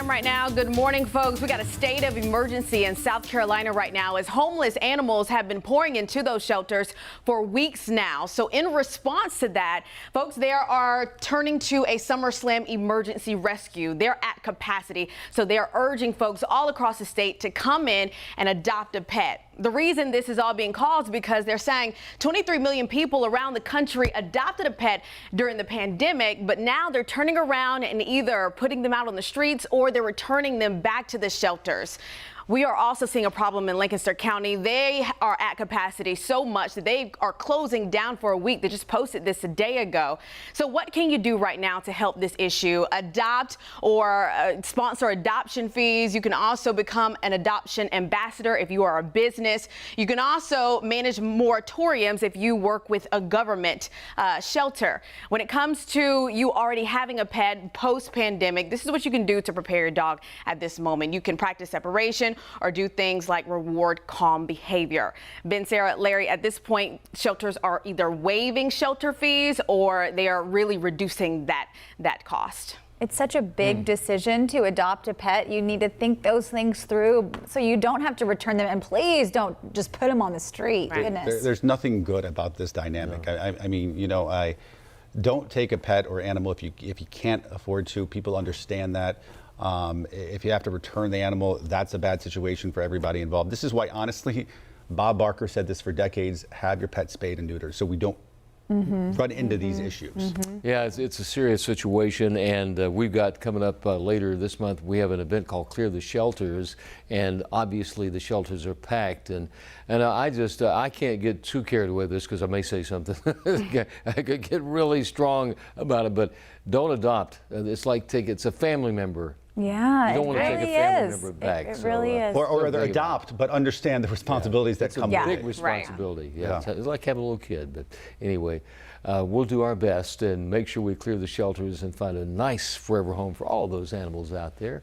time right now. Good morning, folks. We got a state of emergency in South Carolina right now as homeless animals have been pouring into those shelters for weeks now. So in response to that, folks, they are turning to a SummerSlam emergency rescue. They're at capacity. So they are urging folks all across the state to come in and adopt a pet. The reason this is all being called is because they're saying 23 million people around the country adopted a pet during the pandemic, but now they're turning around and either putting them out on the streets or they're returning them back to the shelters. We are also seeing a problem in Lancaster County. They are at capacity so much that they are closing down for a week. They just posted this a day ago. So what can you do right now to help this issue? Adopt or sponsor adoption fees. You can also become an adoption ambassador if you are a business. You can also manage moratoriums if you work with a government shelter. When it comes to you already having a pet post-pandemic, this is what you can do to prepare your dog at this moment. You can practice separation or do things like reward calm behavior. Ben, Sarah, Larry, at this point, shelters are either waiving shelter fees or they are really reducing that cost. It's such a big decision to adopt a pet. You need to think those things through so you don't have to return them. And please don't just put them on the street. Right. Goodness. There's nothing good about this dynamic. No. I mean, you know, I don't take a pet or animal if you can't afford to. People understand that. If you have to return the animal, that's a bad situation for everybody involved. This is why, honestly, Bob Barker said this for decades: have your pet spayed and neutered, so we don't run into these issues. Yeah, it's a serious situation, and we've got coming up later this month, we have an event called Clear the Shelters, and obviously the shelters are packed, and I can't get too carried away with this because I may say something. I could get really strong about it, but don't adopt. It's like it's a family member. Yeah, You don't it want to really take a family is. member back. It really is. Or rather think about adopt, but understand the responsibilities that It's a come big with it. responsibility. Yeah. It's like having a little kid. But anyway, we'll do our best and make sure we clear the shelters and find a nice forever home for all those animals out there.